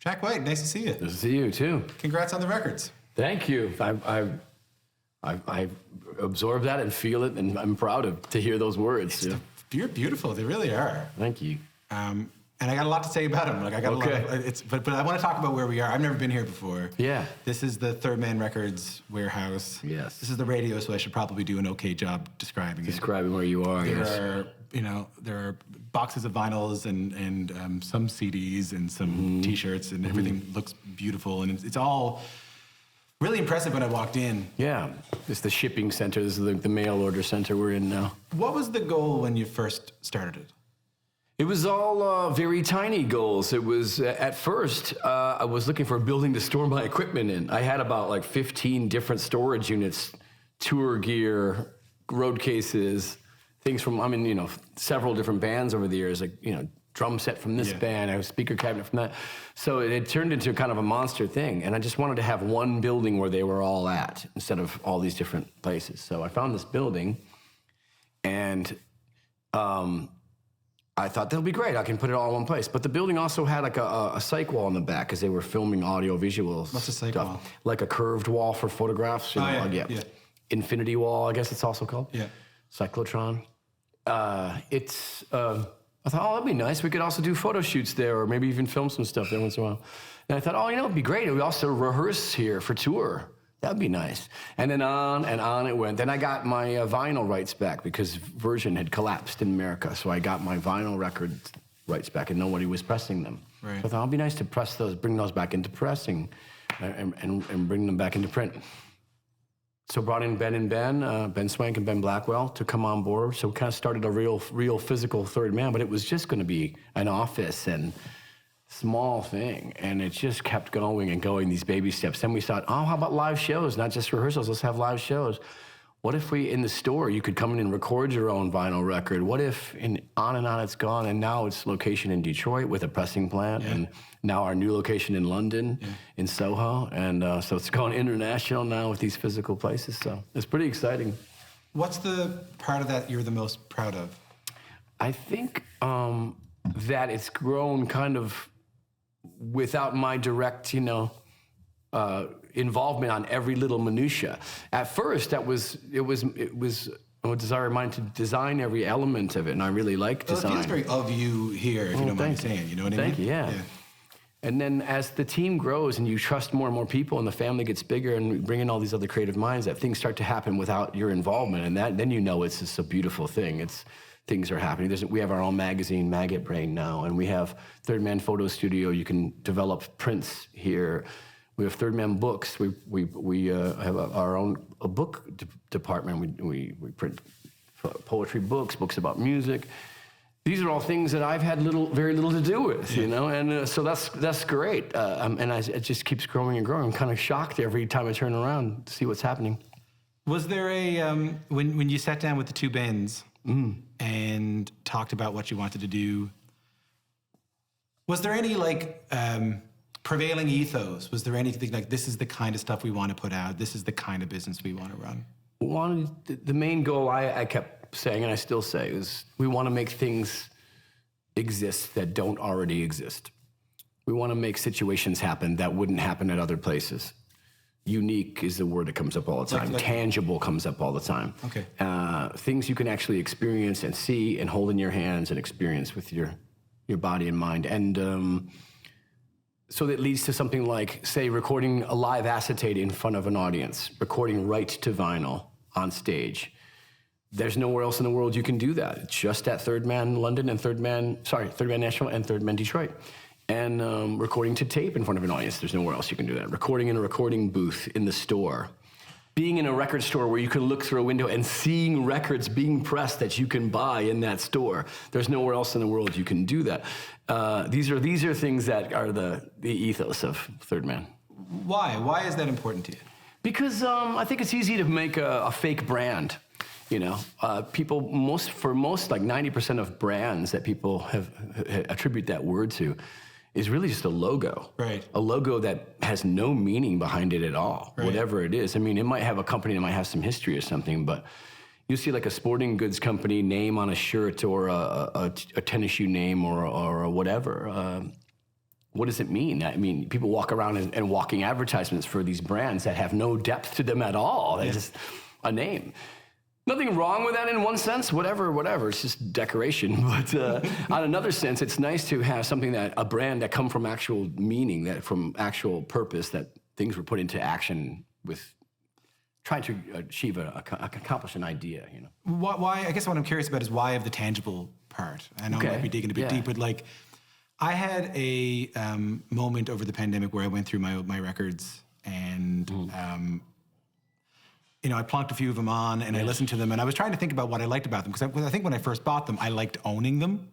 Jack White, nice to see you. Nice to see you too. Congrats on the records. Thank you. I absorb that and feel it, and I'm proud to hear those words. You're beautiful. They really are. Thank you. And I got a lot to say about them. Like I got a lot. But I want to talk about where we are. I've never been here before. Yeah. This is the Third Man Records warehouse. Yes. This is the radio, so I should probably do an okay job describing it. Describing where you are. There are boxes of vinyls and some CDs and some T-shirts, and everything looks beautiful, and it's all really impressive when I walked in. Yeah, it's the shipping center. This is the mail order center we're in now. What was the goal when you first started it? It was all very tiny goals. It was, at first, I was looking for a building to store my equipment in. I had about like 15 different storage units, tour gear, road cases, things from, several different bands over the years, like, drum set from this band, I have a speaker cabinet from that. So it turned into kind of a monster thing. And I just wanted to have one building where they were all at instead of all these different places. So I found this building, and I thought that'll be great. I can put it all in one place. But the building also had like a psych wall in the back because they were filming audio visuals. What's a psych wall? Like a curved wall for photographs. Yeah. Infinity wall, I guess it's also called. Yeah. Cyclotron. I thought, that'd be nice. We could also do photo shoots there, or maybe even film some stuff there once in a while. And I thought, it'd be great. We also rehearse here for tour. That'd be nice. And then on and on it went. Then I got my vinyl rights back because Version had collapsed in America. So I got my vinyl record rights back, and nobody was pressing them. Right. So I thought it'd be nice to press those, bring those back into pressing, and bring them back into print. So brought in Ben Swank and Ben Blackwell to come on board. So we kind of started a real physical Third Man, but it was just going to be an office and small thing. And it just kept going and going, these baby steps. Then we thought, how about live shows, not just rehearsals, let's have live shows. What if in the store, you could come in and record your own vinyl record? What if, on and on it's gone, and now it's location in Detroit with a pressing plant, and now our new location in London, in Soho, and so it's going international now with these physical places, so it's pretty exciting. What's the part of that you're the most proud of? I think that it's grown kind of without my direct, involvement on every little minutia. At first, it was a desire of mine to design every element of it, and I really like design. It feels very of you here, if you don't mind saying. You know what I mean? Thank you. Yeah. And then as the team grows and you trust more and more people, and the family gets bigger, and we bring in all these other creative minds, that things start to happen without your involvement, and then it's just a beautiful thing. Things are happening. We have our own magazine, Maggot Brain, now, and we have Third Man Photo Studio. You can develop prints here. We have Third Man Books. We have our own book department. We print poetry books about music. These are all things that I've had very little to do with, and so that's great. And it just keeps growing and growing. I'm kind of shocked every time I turn around to see what's happening. Was there when you sat down with the two bands and talked about what you wanted to do, was there any prevailing ethos? Was there anything like, this is the kind of stuff we want to put out, this is the kind of business we want to run? The main goal I kept saying, and I still say, is we want to make things exist that don't already exist. We want to make situations happen that wouldn't happen at other places. Unique is the word that comes up all the time. Tangible comes up all the time. Okay. Things you can actually experience and see and hold in your hands and experience with your body and mind. And so that leads to something like, say, recording a live acetate in front of an audience, recording right to vinyl on stage. There's nowhere else in the world you can do that. It's just at Third Man London and Third Man Nashville and Third Man Detroit. And recording to tape in front of an audience, there's nowhere else you can do that. Recording in a recording booth in the store. Being in a record store where you can look through a window and seeing records being pressed that you can buy in that store. There's nowhere else in the world you can do that. These are things that are the ethos of Third Man. Why? Why is that important to you? Because I think it's easy to make a fake brand. People, for most, like 90% of brands that people attribute that word to, is really just a logo. Right. A logo that has no meaning behind it at all, whatever it is. I mean, it might have a company that might have some history or something, but you see like a sporting goods company name on a shirt or a tennis shoe name or whatever. what does it mean? I mean, people walk around and walking advertisements for these brands that have no depth to them at all. They're just a name. Nothing wrong with that in one sense, whatever. It's just decoration. But on another sense, it's nice to have something a brand that come from actual meaning, that from actual purpose, that things were put into action with trying to accomplish an idea, you know. Why? I guess what I'm curious about is why of the tangible part. I know I might be digging a bit deep, but like, I had a moment over the pandemic where I went through my records and. You know, I plunked a few of them on and I listened to them and I was trying to think about what I liked about them because I think when I first bought them, I liked owning them.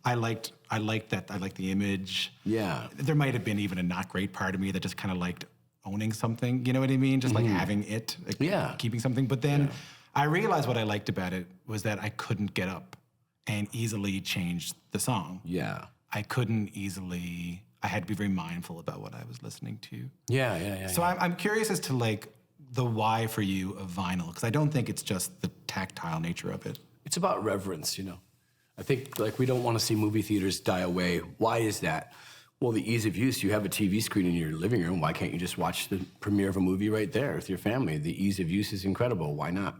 I liked the image. Yeah. There might have been even a not great part of me that just kind of liked owning something. You know what I mean? Just like having it, like keeping something. But then I realized what I liked about it was that I couldn't get up and easily change the song. Yeah. I couldn't easily. I had to be very mindful about what I was listening to. Yeah. So I'm curious as to like. The why for you of vinyl, because I don't think it's just the tactile nature of it. It's about reverence, you know. I think like we don't want to see movie theaters die away. Why is that? Well, the ease of use. You have a TV screen in your living room. Why can't you just watch the premiere of a movie right there with your family? The ease of use is incredible. Why not?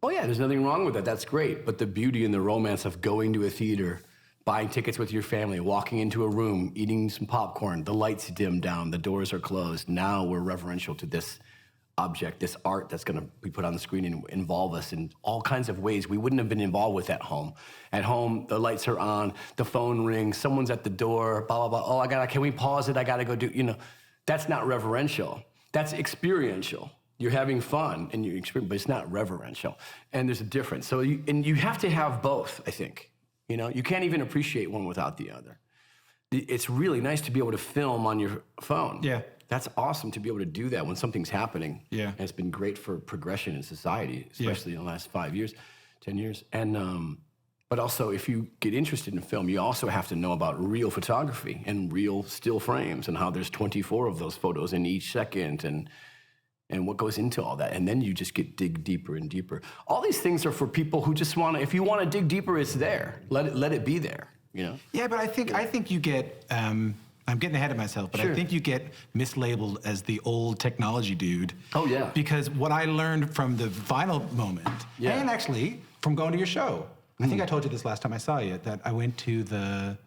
Oh yeah, there's nothing wrong with that. That's great. But the beauty and the romance of going to a theater, buying tickets with your family, walking into a room, eating some popcorn, the lights dim down, the doors are closed. Now we're reverential to this object, this art that's going to be put on the screen and involve us in all kinds of ways we wouldn't have been involved with at home. At home, the lights are on, the phone rings, someone's at the door, blah, blah, blah. Oh, can we pause it? I got to go do, you know. That's not reverential. That's experiential. You're having fun and you experience, but it's not reverential. And there's a difference. So you have to have both, I think. You know, you can't even appreciate one without the other. It's really nice to be able to film on your phone. Yeah. That's awesome to be able to do that when something's happening. Yeah. And it's been great for progression in society, especially in the last 5 years, 10 years. And, but also if you get interested in film, you also have to know about real photography and real still frames and how there's 24 of those photos in each second and what goes into all that. And then you just dig deeper and deeper. All these things are for people who just want to, if you want to dig deeper, it's there. Let it be there, you know? Yeah, but I think you get, I'm getting ahead of myself, but I think you get mislabeled as the old technology dude. Oh, yeah. Because what I learned from the vinyl moment, and actually from going to your show, I think I told you this last time I saw you, that I went to the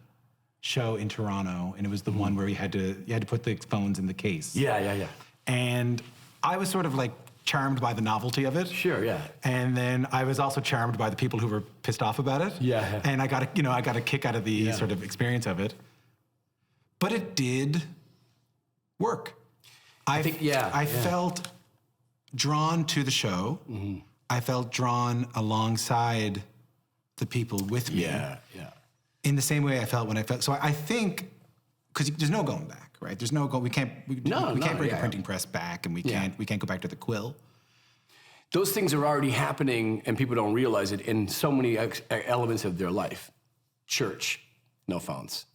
show in Toronto, and it was the one where you had to put the phones in the case. Yeah. And I was sort of like charmed by the novelty of it. Sure, yeah. And then I was also charmed by the people who were pissed off about it. Yeah. And I got a kick out of the sort of experience of it. But it did work. I felt drawn to the show. I felt drawn alongside the people with me. Yeah. In the same way I felt when I felt. So I think, because there's no going back, right? There's no we can't bring a printing press back, and we can't go back to the quill. Those things are already happening, and people don't realize it in so many elements of their life. Church, no phones.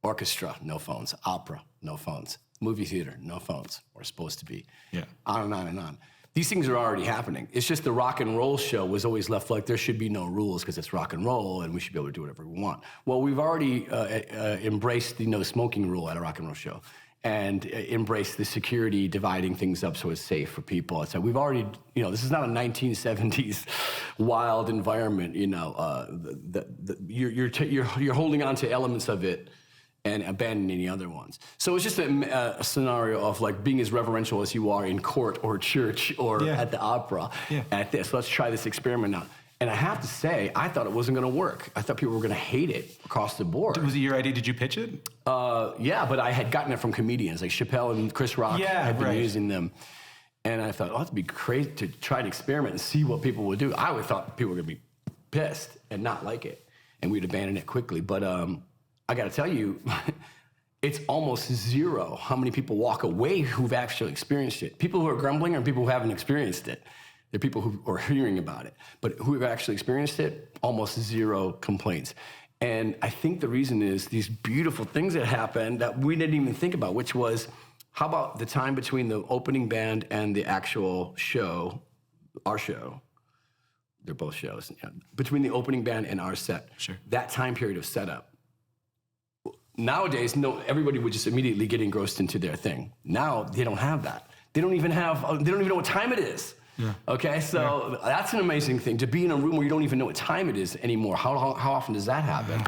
Orchestra, no phones. Opera, no phones. Movie theater, no phones. Or supposed to be. Yeah. On and on and on. These things are already happening. It's just the rock and roll show was always left like there should be no rules because it's rock and roll and we should be able to do whatever we want. Well, we've already embraced the no smoking rule at a rock and roll show and embraced the security dividing things up so it's safe for people. So we've already, this is not a 1970s wild environment. You're holding on to elements of it and abandoning the other ones. So it's just a scenario of like being as reverential as you are in court or church or at the opera at this. Let's try this experiment out. And I have to say, I thought it wasn't gonna work. I thought people were gonna hate it across the board. Was it your idea? Did you pitch it? Yeah, but I had gotten it from comedians like Chappelle and Chris Rock had been using them. And I thought, it'd be crazy to try to experiment and see what people would do. I would thought people were gonna be pissed and not like it. And we'd abandon it quickly. But I got to tell you, it's almost zero how many people walk away who've actually experienced it. People who are grumbling are people who haven't experienced it. They're people who are hearing about it. But who have actually experienced it, almost zero complaints. And I think the reason is these beautiful things that happened that we didn't even think about, which was, how about the time between the opening band and the actual show, our show? They're both shows. Between the opening band and our set, that time period of setup. nowadays, no, everybody would just immediately get engrossed into their thing. Now they don't have that. They don't even know what time it is. Yeah. Okay, so that's an amazing thing, to be in a room where you don't even know what time it is anymore. How often does that happen?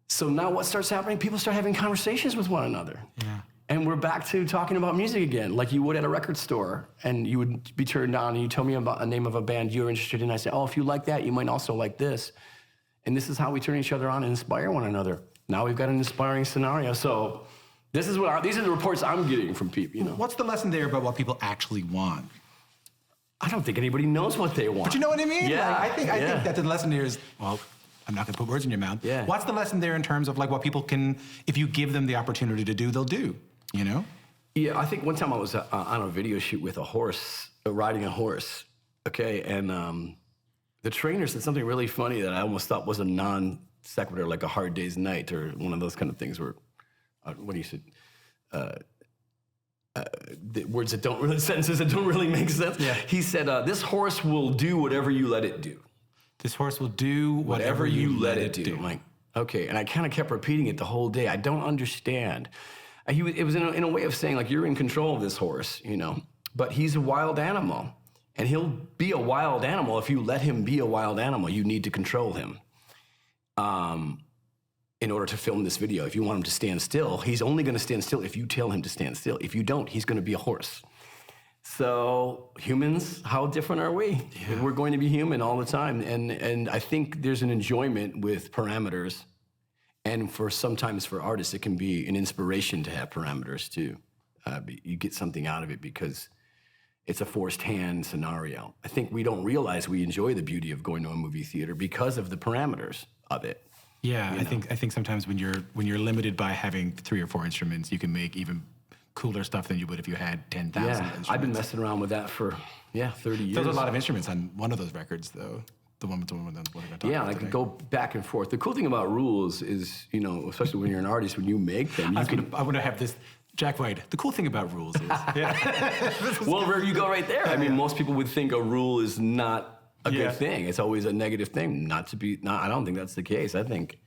So now what starts happening? People start having conversations with one another. Yeah. And we're back to talking about music again, like you would at a record store. And you would be turned on and you tell me about a name of a band you're interested in. I say, oh, if you like that, you might also like this. And this is how we turn each other on and inspire one another. Now we've got an inspiring scenario. So these are the reports I'm getting from people, you know. What's the lesson there about what people actually want? I don't think anybody knows what they want. But you know what I mean? Yeah. Like, I think that the lesson there is, well, I'm not going to put words in your mouth. Yeah. What's the lesson there in terms of like what people can, if you give them the opportunity to do, they'll do, you know? Yeah, I think one time I was on a video shoot with a horse, riding a horse, okay? And the trainer said something really funny that I almost thought was a non sequitur, like a hard day's night or one of those kind of things where, what do you say? The words that don't really, sentences that don't really make sense. Yeah. He said, this horse will do whatever you let it do. This horse will do whatever you let it do. I'm like, okay. And I kind of kept repeating it the whole day. I don't understand. It was in a way of saying, like, you're in control of this horse, you know, but he's a wild animal. And he'll be a wild animal if you let him be a wild animal. You need to control him in order to film this video. If you want him to stand still, he's only going to stand still if you tell him to stand still. If you don't, he's going to be a horse. So humans, how different are we? Yeah. We're going to be human all the time. And I think there's an enjoyment with parameters. And sometimes for artists, it can be an inspiration to have parameters too. You get something out of it because it's a forced hand scenario. I think we don't realize we enjoy the beauty of going to a movie theater because of the parameters of it. Yeah, I think sometimes when you're limited by having 3 or 4 instruments, you can make even cooler stuff than you would if you had 10,000 instruments. I've been messing around with that for 30 years. There's a lot of instruments on one of those records, though. The one with what we're talking about. I could go back and forth. The cool thing about rules is, you know, especially when you're an artist, when you make them, I want to have this. Jack White, the cool thing about rules is... Well, where you go right there. I mean, most people would think a rule is not a good thing. It's always a negative thing. I don't think that's the case. I think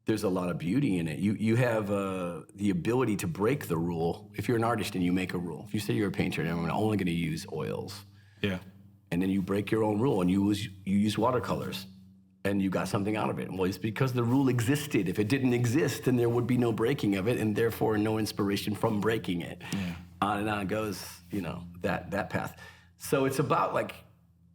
there's a lot of beauty in it. You have the ability to break the rule. If you're an artist and you make a rule, if you say you're a painter and I'm only going to use oils, and then you break your own rule and you use watercolors, and you got something out of it. Well, it's because the rule existed. If it didn't exist, then there would be no breaking of it, and therefore no inspiration from breaking it. Yeah. On and on goes, you know, that path. So it's about like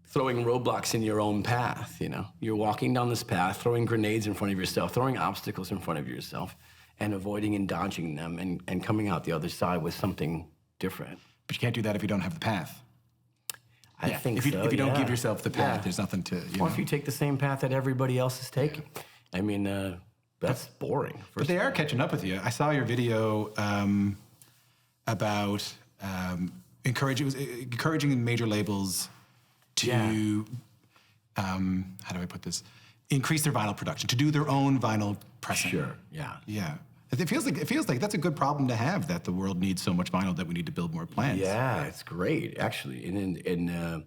throwing roadblocks in your own path, you know. You're walking down this path, throwing grenades in front of yourself, throwing obstacles in front of yourself, and avoiding and dodging them, and coming out the other side with something different. But you can't do that if you don't have the path. I think if you don't give yourself the path, there's nothing to, you know. Or if you take the same path that everybody else is taking. I mean, that's boring. But they are catching up with you. I saw your video about encouraging major labels to, how do I put this? Increase their vinyl production, to do their own vinyl pressing. Sure, yeah. Yeah. It feels like that's a good problem to have, that the world needs so much vinyl that we need to build more plants. Yeah, it's great, actually. And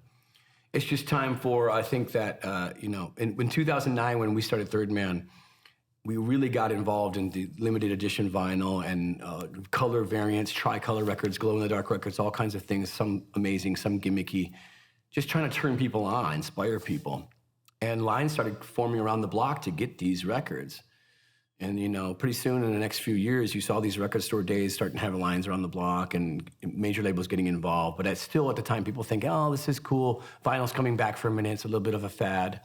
it's just time for, I think that, you know, in 2009 when we started Third Man, we really got involved in the limited edition vinyl and color variants, tricolor records, glow-in-the-dark records, all kinds of things, some amazing, some gimmicky, just trying to turn people on, inspire people. And lines started forming around the block to get these records. And, you know, pretty soon in the next few years, you saw these record store days starting to have lines around the block and major labels getting involved. But still, at the time, people think, oh, this is cool. Vinyl's coming back for a minute. It's a little bit of a fad.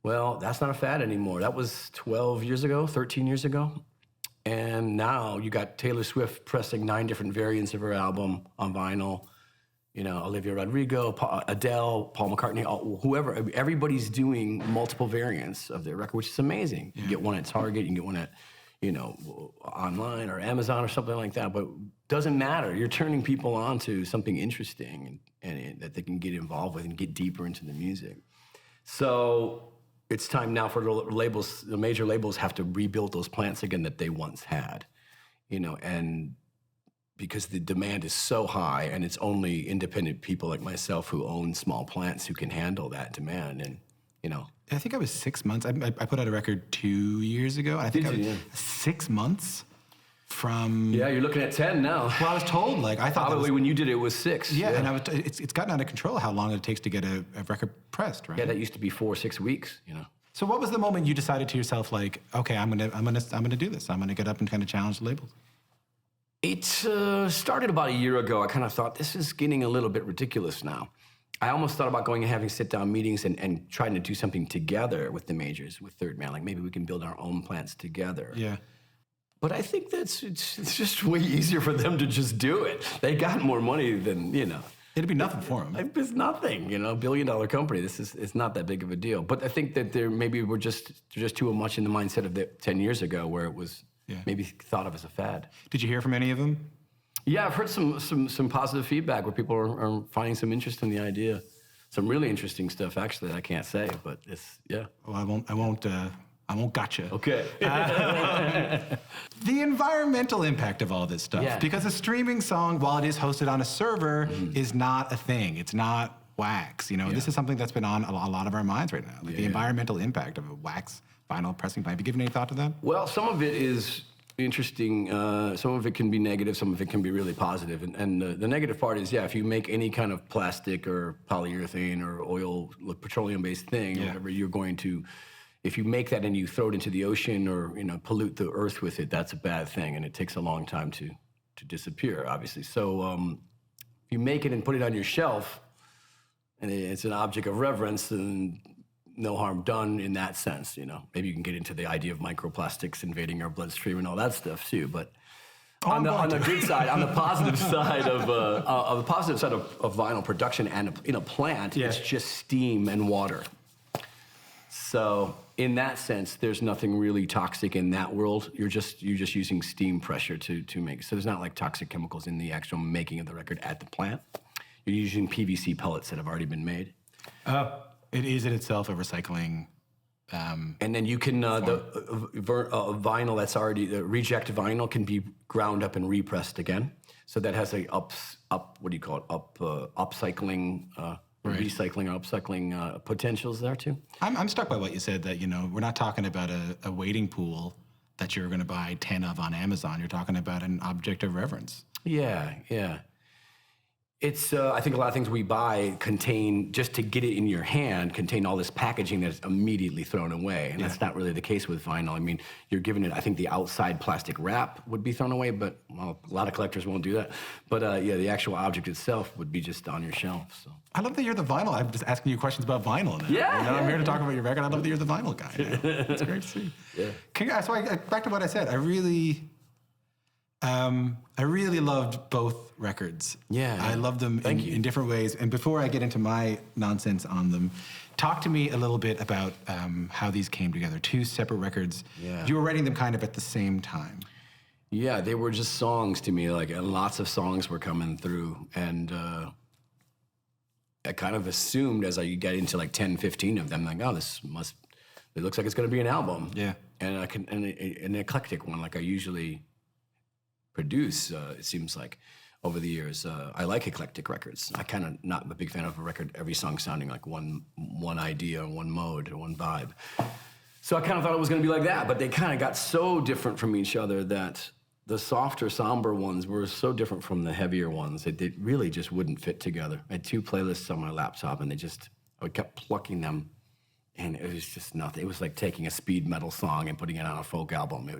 Well, that's not a fad anymore. That was 12 years ago, 13 years ago. And now you got Taylor Swift pressing 9 different variants of her album on vinyl. You know, Olivia Rodrigo, Adele, Paul McCartney, whoever. Everybody's doing multiple variants of their record, which is amazing. You get one at Target, you can get one at, you know, online or Amazon or something like that. But it doesn't matter. You're turning people on to something interesting and that they can get involved with and get deeper into the music. So it's time now for the major labels have to rebuild those plants again that they once had, you know, and because the demand is so high and it's only independent people like myself who own small plants who can handle that demand. And you know. I think I was 6 months. I put out a record 2 years ago. I think Did I was you? 6 months from. Yeah, you're looking at 10 now. Well, I was told, like, I thought that Probably was, when you did it was 6. yeah, and it's gotten out of control how long it takes to get a record pressed, right? Yeah, that used to be 4 or 6 weeks, you know. So what was the moment you decided to yourself, like, okay, I'm gonna do this. I'm gonna get up and kind of challenge the labels? It started about a year ago. I kind of thought, this is getting a little bit ridiculous now. I almost thought about going and having sit-down meetings and trying to do something together with the majors, with Third Man. Like, maybe we can build our own plants together. Yeah. But I think it's just way easier for them to just do it. They got more money than, you know. It'd be nothing for them. It's nothing, you know, $1 billion company. It's not that big of a deal. But I think that we're just too much in the mindset of 10 years ago, where it was maybe thought of as a fad. Did you hear from any of them? Yeah, I've heard some positive feedback where people are finding some interest in the idea. Some really interesting stuff, actually, that I can't say, but it's, yeah. Well, I won't gotcha. Okay. The environmental impact of all this stuff. Yeah. Because a streaming song, while it is hosted on a server, is not a thing. It's not wax. You know, this is something that's been on a lot of our minds right now. Like the environmental impact of a wax vinyl pressing plant. Have you given any thought to that? Well, some of it is interesting. Some of it can be negative. Some of it can be really positive. And the negative part is, if you make any kind of plastic or polyurethane or oil, petroleum-based thing, whatever, you're going to, if you make that and you throw it into the ocean or, you know, pollute the earth with it, that's a bad thing, and it takes a long time to disappear, obviously. So if you make it and put it on your shelf, and it's an object of reverence, and no harm done in that sense, you know. Maybe you can get into the idea of microplastics invading our bloodstream and all that stuff too. But on the good side, on the positive side of vinyl production and in a plant, it's just steam and water. So in that sense, there's nothing really toxic in that world. You're just using steam pressure to make. So there's not like toxic chemicals in the actual making of the record at the plant. You're using PVC pellets that have already been made. It is in itself a recycling. And then you can the vinyl that's already the reject vinyl can be ground up and repressed again. So that has upcycling. Recycling or upcycling potentials there too. I'm struck by what you said, that, you know, we're not talking about a waiting pool that you're going to buy 10 of on Amazon. You're talking about an object of reverence. Yeah. It's, I think a lot of things we buy contain, just to get it in your hand, contain all this packaging that's immediately thrown away. And that's not really the case with vinyl. I mean, you're giving it, I think the outside plastic wrap would be thrown away, but well, a lot of collectors won't do that. But the actual object itself would be just on your shelf. So I love that you're the vinyl. I'm just asking you questions about vinyl now. Yeah, you know, yeah, I'm here to talk about your record. I love that you're the vinyl guy. It's great to see. Yeah. So back to what I said. I really loved both records. Yeah. I loved them in different ways. And before I get into my nonsense on them, talk to me a little bit about how these came together. 2 separate records. Yeah. You were writing them kind of at the same time. Yeah, they were just songs to me, like, and lots of songs were coming through. And I kind of assumed as I got into like 10, 15 of them, like, oh, it looks like it's going to be an album. Yeah. And an eclectic one, like I usually produce, it seems like, over the years. I like eclectic records. I kind of not a big fan of a record, every song sounding like one idea, one mode, or one vibe. So I kind of thought it was going to be like that, but they kind of got so different from each other that the softer, somber ones were so different from the heavier ones. It really just wouldn't fit together. I had 2 playlists on my laptop, and I kept plucking them, and it was just nothing. It was like taking a speed metal song and putting it on a folk album.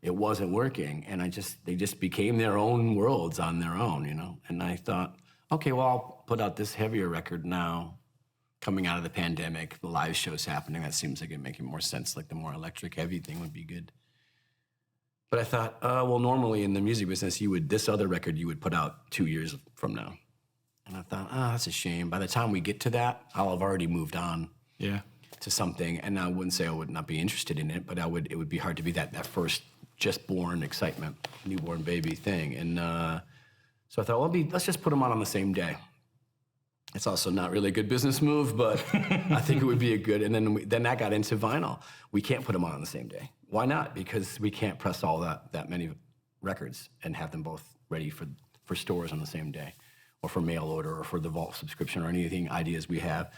It wasn't working, and they just became their own worlds on their own, you know? And I thought, okay, well, I'll put out this heavier record now, coming out of the pandemic, the live shows happening. That seems like it making more sense, like the more electric, heavy thing would be good. But I thought, well, normally in the music business, this other record you would put out 2 years from now. And I thought, that's a shame. By the time we get to that, I'll have already moved on to something. And I wouldn't say I would not be interested in it, but it would be hard to be that first just born excitement, newborn baby thing. And so I thought, well, let's just put them on the same day. It's also not really a good business move, but I think it would be a good, and then that got into vinyl. We can't put them on the same day. Why not? Because we can't press all that many records and have them both ready for stores on the same day, or for mail order, or for the vault subscription, or anything ideas we have.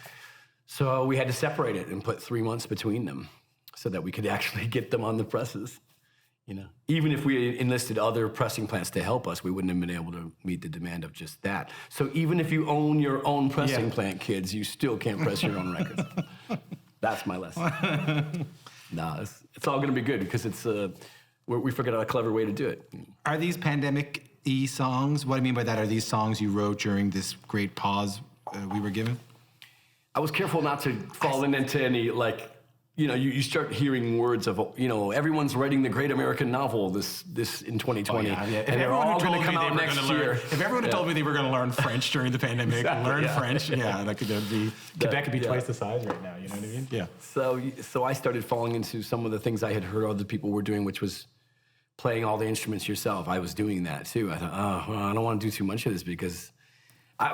So we had to separate it and put 3 months between them so that we could actually get them on the presses. You know, even if we enlisted other pressing plants to help us, we wouldn't have been able to meet the demand of just that. So even if you own your own pressing plant, kids, you still can't press your own records. That's my lesson. No, it's all going to be good because we figured out a clever way to do it. Are these pandemic-y songs? What I mean by that, are these songs you wrote during this great pause we were given? I was careful not to fall into any, like, you know, you start hearing words of, you know, everyone's writing the great American novel this in 2020. And they're all going to come out next year. If everyone had told me they were going to learn French during the pandemic, learn French, like Quebec could be twice the size right now, you know what I mean? Yeah. So I started falling into some of the things I had heard other people were doing, which was playing all the instruments yourself. I was doing that too. I thought, oh, well, I don't want to do too much of this because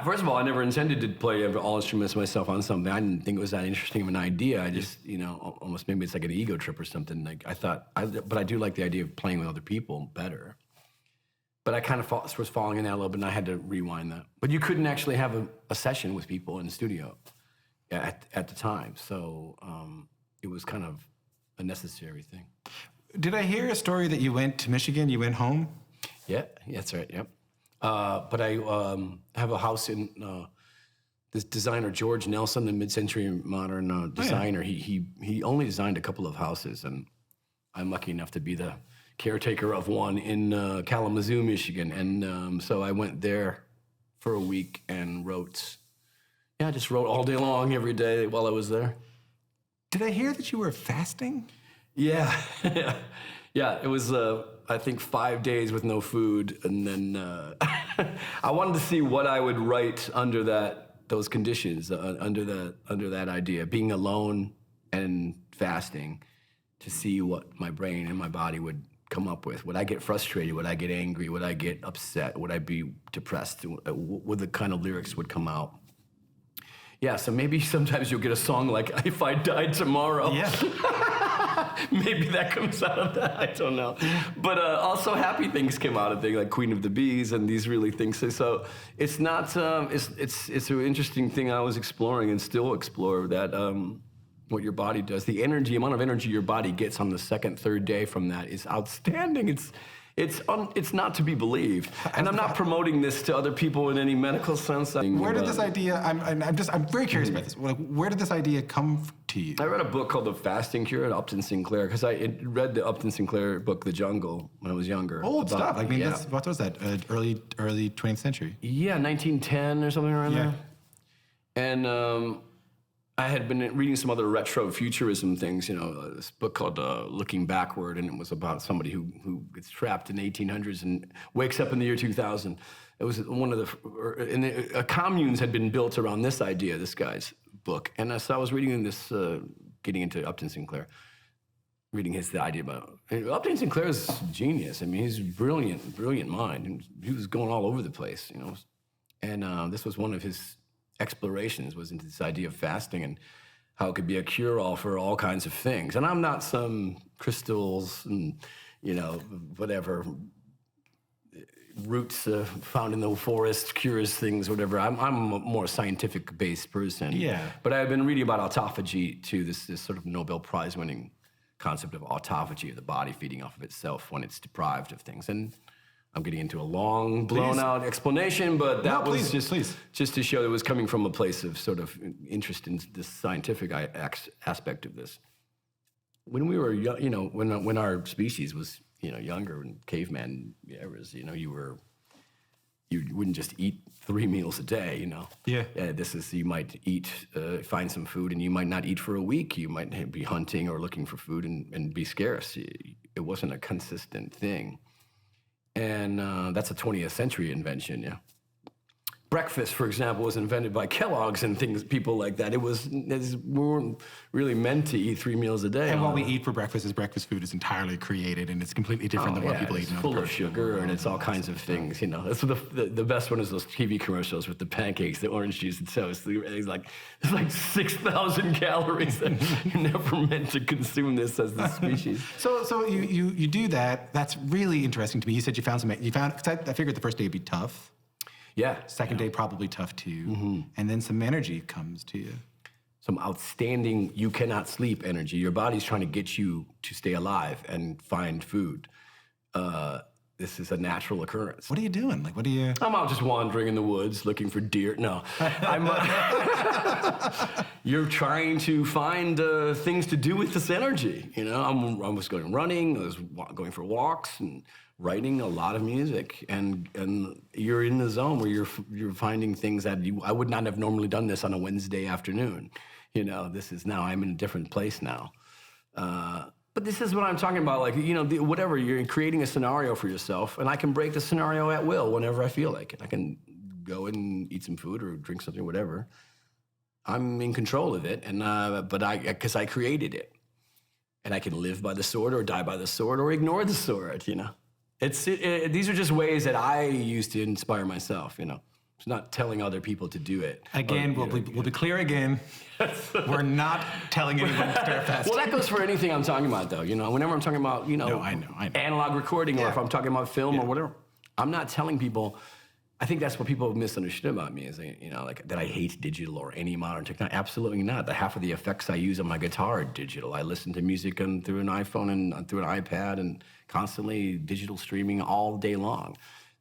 first of all, I never intended to play all instruments myself on something. I didn't think it was that interesting of an idea. I just, you know, almost maybe it's like an ego trip or something. Like I thought, but I do like the idea of playing with other people better. But I kind of was falling in that a little bit, and I had to rewind that. But you couldn't actually have a session with people in the studio at the time. So it was kind of a necessary thing. Did I hear a story that you went to Michigan, you went home? Yeah, that's right, yep. But I have a house in this designer, George Nelson, the mid-century modern designer. He only designed a couple of houses, and I'm lucky enough to be the caretaker of one in Kalamazoo, Michigan. And so I went there for a week and wrote. Yeah, I just wrote all day long, every day while I was there. Did I hear that you were fasting? Yeah, yeah. It was I think 5 days with no food, and then I wanted to see what I would write under those conditions, under that idea, being alone and fasting, to see what my brain and my body would come up with. Would I get frustrated? Would I get angry? Would I get upset? Would I be depressed? What the kind of lyrics would come out? Yeah, so maybe sometimes you'll get a song like "If I Died Tomorrow." Yeah. Maybe that comes out of that. I don't know. But also happy things came out of things like Queen of the Bees and these really things. So it's not. It's an interesting thing I was exploring and still explore, that what your body does. The amount of energy your body gets on the second, third day from that is outstanding. It's not to be believed. And I'm not promoting this to other people in any medical sense. Where did this idea? I'm very curious about this. Where did this idea come to you? I read a book called The Fasting Cure at Upton Sinclair, because I read the Upton Sinclair book, The Jungle, when I was younger. Old stuff. I mean, what was that? Early 20th century. Yeah, 1910 or something around there. And I had been reading some other retro futurism things, you know, this book called Looking Backward, and it was about somebody who gets trapped in the 1800s and wakes up in the year 2000. It was one of the communes had been built around this idea, this guy's book. And so I was reading this, getting into Upton Sinclair, reading the idea about, Upton Sinclair is genius. I mean, he's a brilliant mind. And he was going all over the place, you know. And this was one of his explorations, was into this idea of fasting and how it could be a cure-all for all kinds of things. And I'm not some crystals and, you know, whatever, roots found in the forest cures things, whatever. I'm a more scientific-based person. Yeah. But I've been reading about autophagy too, this sort of Nobel Prize-winning concept of autophagy, of the body feeding off of itself when it's deprived of things. And I'm getting into a long, blown-out explanation, but that was just to show that it was coming from a place of sort of interest in the scientific aspect of this. When we were young, you know, when our species was, you know, younger, and caveman eras, you know, you wouldn't just eat 3 meals a day, you know. Yeah. You might eat, find some food, and you might not eat for a week. You might be hunting or looking for food and be scarce. It wasn't a consistent thing. And that's a 20th century invention, yeah. Breakfast, for example, was invented by Kellogg's and people like that. We weren't really meant to eat 3 meals a day. And what we eat for breakfast food is entirely created, and it's completely different than what people eat. It's full of sugar, and it's all kinds of things, you know. That's the best one is those TV commercials with the pancakes, the orange juice, and toast. It's like 6,000 calories. You're never meant to consume this as the species. So you do that. That's really interesting to me. You said you found because I figured the first day would be tough. Yeah. Second day probably tough too. Mm-hmm. And then some energy comes to you. some outstanding you cannot sleep energy. Your body's trying to get you to stay alive and find food. This is a natural occurrence. What are you doing? Like, what are you? I'm out just wandering in the woods looking for deer. No, you're trying to find things to do with this energy. You know, I was going running, I was going for walks and writing a lot of music, and you're in the zone where you're finding things that I would not have normally done this on a Wednesday afternoon. You know, this is now I'm in a different place now. But this is what I'm talking about, like, you know, whatever, you're creating a scenario for yourself, and I can break the scenario at will whenever I feel like it. I can go and eat some food or drink something, whatever. I'm in control of it, and because I created it. And I can live by the sword or die by the sword or ignore the sword, you know. These are just ways that I use to inspire myself, you know. It's not telling other people to do it. Again, we'll be clear again. We're not telling anyone to start fasting. Well, that goes for anything I'm talking about, though. You know, whenever I'm talking about, you know, No, I know. analog recording, or if I'm talking about film or whatever, I'm not telling people. I think that's what people have misunderstood about me is, you know, like that I hate digital or any modern technology. Absolutely not. Half of the effects I use on my guitar are digital. I listen to music through an iPhone and through an iPad and constantly digital streaming all day long.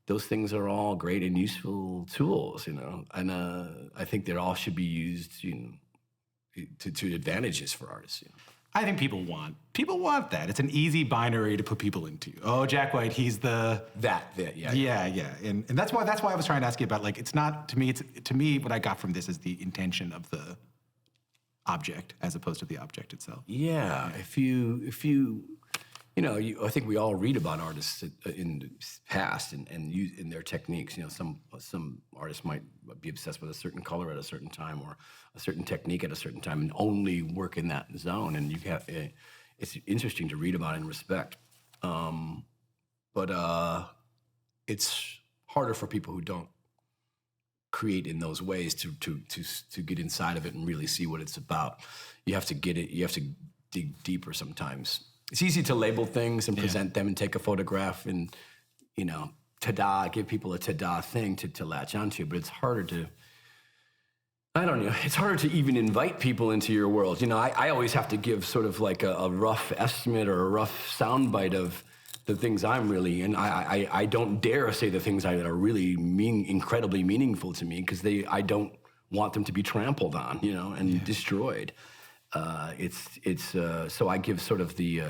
Those things are all great and useful tools, you know, and I think they all should be used, you know, to advantages for artists. You know? I think people want that. It's an easy binary to put people into. Oh, Jack White, he's the yeah. And that's why I was trying to ask you about, like, it's not to me. It's to me what I got from this is the intention of the object as opposed to the object itself. Yeah, if you. You know, I think we all read about artists in the past and use in their techniques. You know, some artists might be obsessed with a certain color at a certain time or a certain technique at a certain time and only work in that zone. And it's interesting to read about and respect. But it's harder for people who don't create in those ways to get inside of it and really see what it's about. You have to get it. You have to dig deeper sometimes. It's easy to label things and present them and take a photograph and, you know, give people a ta-da thing to latch onto, but it's harder to, I don't know, it's harder to even invite people into your world. You know, I always have to give sort of like a rough estimate or a rough soundbite of the things I'm really, and I don't dare say the things that are really incredibly meaningful to me because I don't want them to be trampled on, you know, and destroyed. So I give sort of the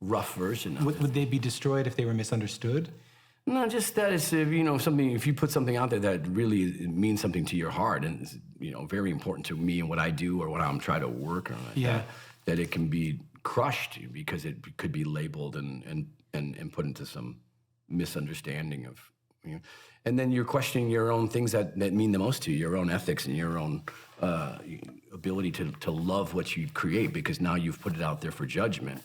rough version of it. Would they be destroyed if they were misunderstood? No, just that it's, you know, something, if you put something out there that really means something to your heart and is, you know, very important to me and what I do or what I'm trying to work on, that it can be crushed because it could be labeled and put into some misunderstanding of, you know. And then you're questioning your own things that mean the most to you, your own ethics and your own ability to love what you create because now you've put it out there for judgment.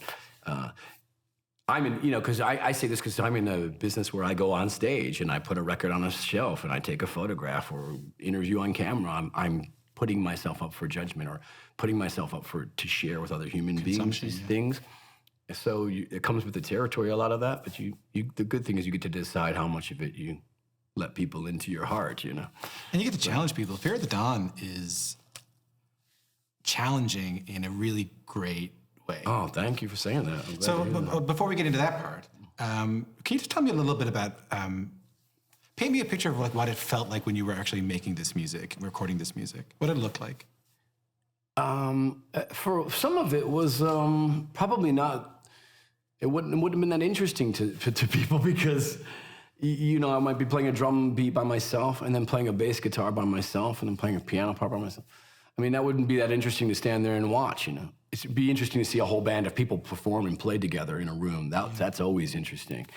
I'm in, you know, because I say this because I'm in a business where I go on stage and I put a record on a shelf and I take a photograph or interview on camera. I'm putting myself up for judgment or putting myself up to share with other human beings these things. So it comes with the territory, a lot of that. But the good thing is you get to decide how much of it you let people into your heart, you know. And you get to challenge people. Fear of the Dawn is challenging in a really great way. Oh, thank you for saying that. So before we get into that part, can you just tell me a little bit about, paint me a picture of like what it felt like when you were actually making this music, recording this music, what it looked like? For some of it was probably not, it wouldn't have been that interesting to people because, you know, I might be playing a drum beat by myself and then playing a bass guitar by myself and then playing a piano part by myself. I mean, that wouldn't be that interesting to stand there and watch, you know. It'd be interesting to see a whole band of people perform and play together in a room. That's always interesting,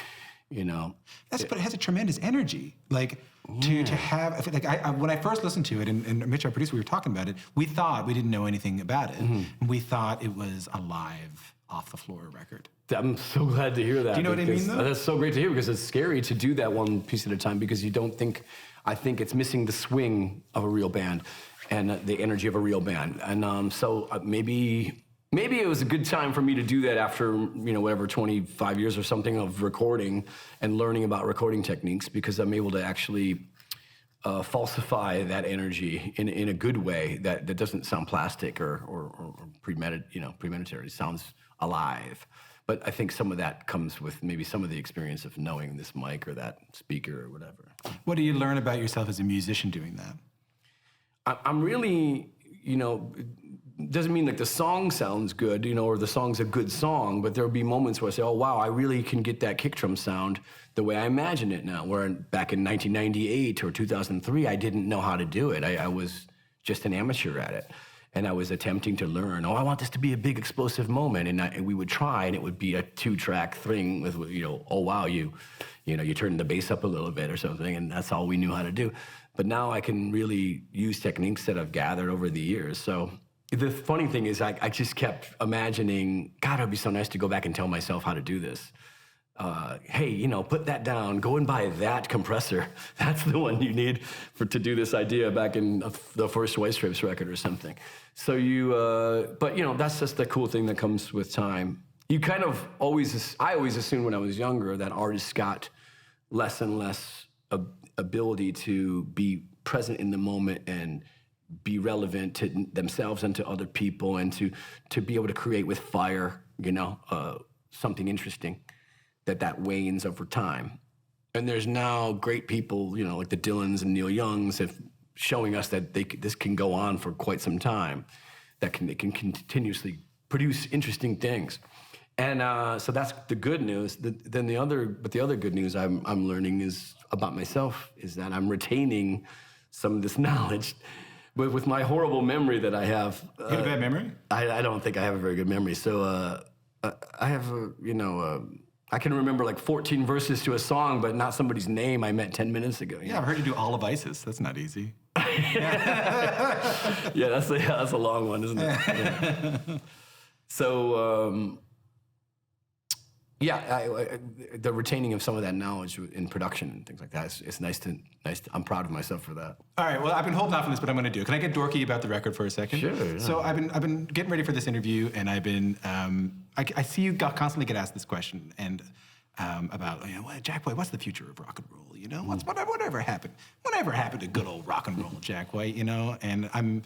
you know. But it has a tremendous energy. Like, to have, like, when I first listened to it, and Mitch, our producer, we were talking about it, we didn't know anything about it. And we thought it was a live, off-the-floor record. I'm so glad to hear that. Do you know what I mean, though? That's so great to hear because it's scary to do that one piece at a time because I think it's missing the swing of a real band and the energy of a real band. And so maybe it was a good time for me to do that after, you know, whatever, 25 years or something of recording and learning about recording techniques because I'm able to actually falsify that energy in a good way that doesn't sound plastic or premeditated. It sounds alive. But I think some of that comes with maybe some of the experience of knowing this mic or that speaker or whatever. What do you learn about yourself as a musician doing that? I'm really, doesn't mean like the song sounds good, or the song's a good song, but there'll be moments where I say, oh, wow, I really can get that kick drum sound the way I imagine it now. Where back in 1998 or 2003, I didn't know how to do it. I was just an amateur at it. And I was attempting to learn, I want this to be a big explosive moment. And we would try, and it would be a 2-track thing with, oh, wow, you turn the bass up a little bit or something, and that's all we knew how to do. But now I can really use techniques that I've gathered over the years. So the funny thing is I just kept imagining, God, it would be so nice to go back and tell myself how to do this. Hey, put that down, go and buy that compressor. That's the one you need to do this idea back in the first White Stripes record or something. So but that's just the cool thing that comes with time. You kind of I always assumed when I was younger that artists got less and less ability to be present in the moment and be relevant to themselves and to other people and to be able to create with fire, something interesting. That wanes over time. And there's now great people, like the Dylans and Neil Youngs, showing us that this can go on for quite some time, that they can continuously produce interesting things. And so that's the good news. The other good news I'm learning is about myself is that I'm retaining some of this knowledge. But with my horrible memory that I have... You have a bad memory? I don't think I have a very good memory. So I have I can remember like 14 verses to a song, but not somebody's name I met 10 minutes ago. Yeah, I've heard you do all of ISIS. That's not easy. Yeah, that's a long one, isn't it? Yeah. So, the retaining of some of that knowledge in production and things like that, it's nice to. I'm proud of myself for that. All right, well, I've been holding off on this, but I'm going to do it. Can I get dorky about the record for a second? Sure. Yeah. So I've been getting ready for this interview, and I've been I see you constantly get asked this question and about Jack White, what's the future of rock and roll? Whatever happened? Whatever happened to good old rock and roll, Jack White? And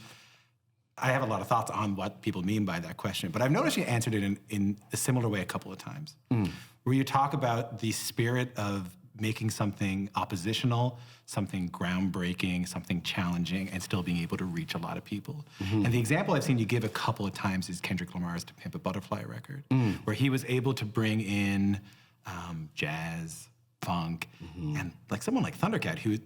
I have a lot of thoughts on what people mean by that question, but I've noticed you answered it in a similar way a couple of times, where you talk about the spirit of making something oppositional, something groundbreaking, something challenging, and still being able to reach a lot of people. Mm-hmm. And the example I've seen you give a couple of times is Kendrick Lamar's To Pimp a Butterfly record, where he was able to bring in jazz, funk, and like someone like Thundercat, who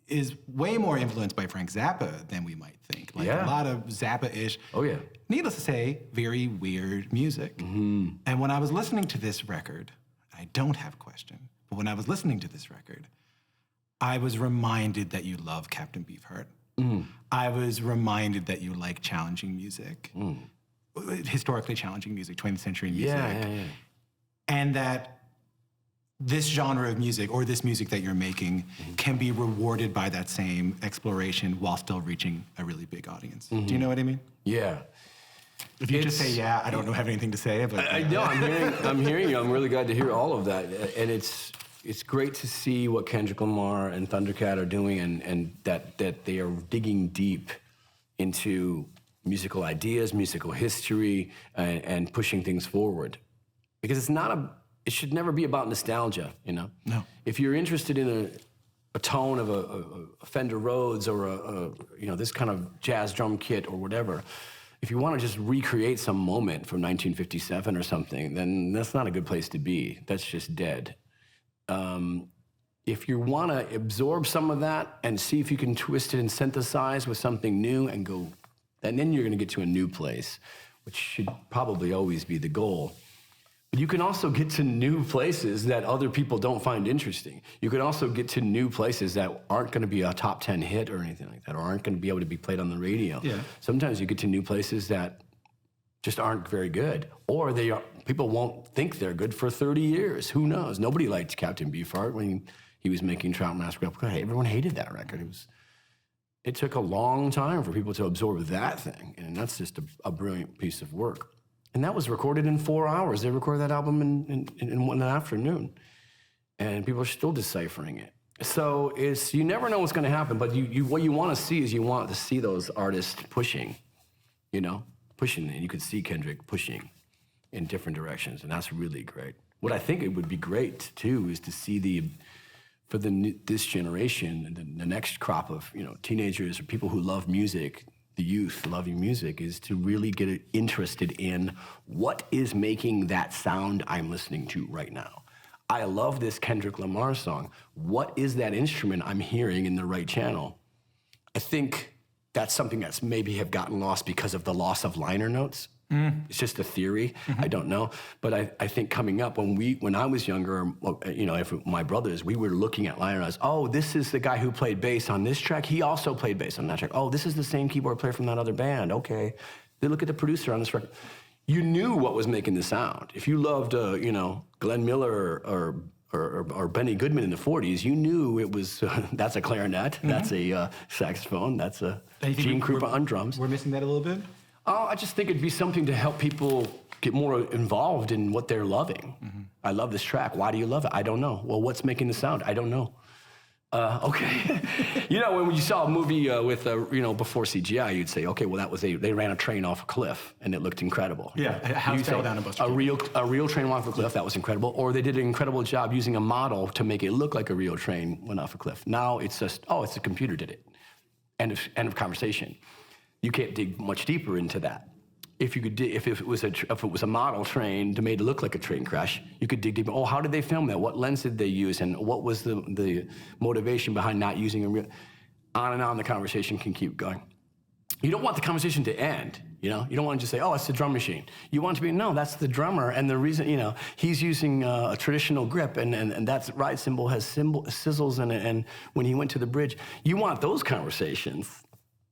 is way more influenced by Frank Zappa than we might think. Like a lot of Zappa-ish. Oh, yeah. Needless to say, very weird music. Mm-hmm. And when I was listening to this record, I don't have a question, but when I was listening to this record, I was reminded that you love Captain Beefheart. I was reminded that you like challenging music, historically challenging music, 20th century music. Yeah. And that this genre of music, or this music that you're making, can be rewarded by that same exploration while still reaching a really big audience. Do you know what I mean? Yeah. If you just say, I don't have anything to say. But I know, I'm hearing you. I'm really glad to hear all of that. And it's great to see what Kendrick Lamar and Thundercat are doing and that they are digging deep into musical ideas, musical history, and pushing things forward. Because it should never be about nostalgia, No. If you're interested in a tone of a Fender Rhodes or this kind of jazz drum kit or whatever, if you want to just recreate some moment from 1957 or something, then that's not a good place to be. That's just dead. If you want to absorb some of that and see if you can twist it and synthesize with something new and then you're going to get to a new place, which should probably always be the goal. But you can also get to new places that other people don't find interesting. You can also get to new places that aren't going to be a top 10 hit or anything like that, or aren't going to be able to be played on the radio. Yeah. Sometimes you get to new places that just aren't very good, or people won't think they're good for 30 years. Who knows? Nobody liked Captain Beefheart when he was making Trout Mask Replica. Everyone hated that record. It took a long time for people to absorb that thing, and that's just a brilliant piece of work. And that was recorded in 4 hours. They recorded that album in one afternoon. And people are still deciphering it. So you never know what's going to happen, but what you want to see is you want to see those artists pushing, pushing, and you could see Kendrick pushing in different directions, and that's really great. What I think it would be great too is to see this generation, the next crop of teenagers or people who love music, the youth loving music, is to really get interested in what is making that sound I'm listening to right now. I love this Kendrick Lamar song. What is that instrument I'm hearing in the right channel? I think that's something that's maybe have gotten lost because of the loss of liner notes. It's just a theory. I don't know. But I think coming up, when I was younger, if my brothers, we were looking at liner notes. Oh, this is the guy who played bass on this track. He also played bass on that track. Oh, this is the same keyboard player from that other band. Okay. They look at the producer on this record. You knew what was making the sound. If you loved, Glenn Miller or Benny Goodman in the 40s, you knew it was, that's a clarinet, that's a saxophone, that's a Gene Krupa on drums. We're missing that a little bit? I just think it'd be something to help people get more involved in what they're loving. I love this track. Why do you love it? I don't know. Well, what's making the sound? I don't know. Okay. When you saw a movie with, before CGI, you'd say, okay, well, they ran a train off a cliff and it looked incredible. Yeah, a house fell down a bunch of people. A real train went off a cliff, that was incredible. Or they did an incredible job using a model to make it look like a real train went off a cliff. Now it's just, it's a computer did it. End of conversation. You can't dig much deeper into that. If it was a model train to made it look like a train crash, you could dig deeper. Oh, how did they film that? What lens did they use? And what was the motivation behind not using a real? On and on the conversation can keep going. You don't want the conversation to end, You don't want to just say, oh, it's the drum machine. You want to be, no, that's the drummer. And the reason, he's using a traditional grip and that ride cymbal has sizzles in it. And when he went to the bridge, you want those conversations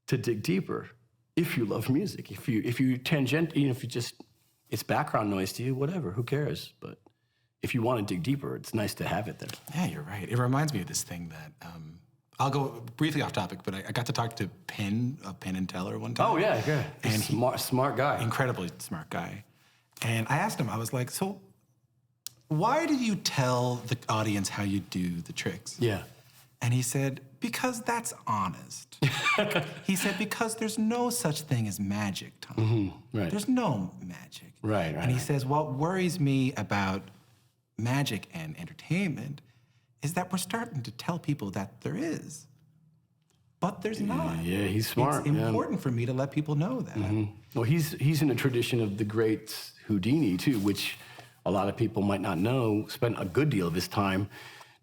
to dig deeper. If you love music, if you tangent, if you just, it's background noise to you, whatever, who cares? But if you want to dig deeper, it's nice to have it there. Yeah, you're right. It reminds me of this thing that, I'll go briefly off topic, but I got to talk to Penn of Penn and Teller one time. Oh, yeah, yeah. And smart guy. Incredibly smart guy. And I asked him, I was like, so why do you tell the audience how you do the tricks? Yeah. And he said, because that's honest. He said, because there's no such thing as magic, Tom. Mm-hmm, right. There's no magic. Right. And he says, what worries me about magic and entertainment is that we're starting to tell people that there is, but there's not. Yeah, he's smart. It's important for me to let people know that. Mm-hmm. Well, he's in a tradition of the great Houdini, too, which a lot of people might not know, spent a good deal of his time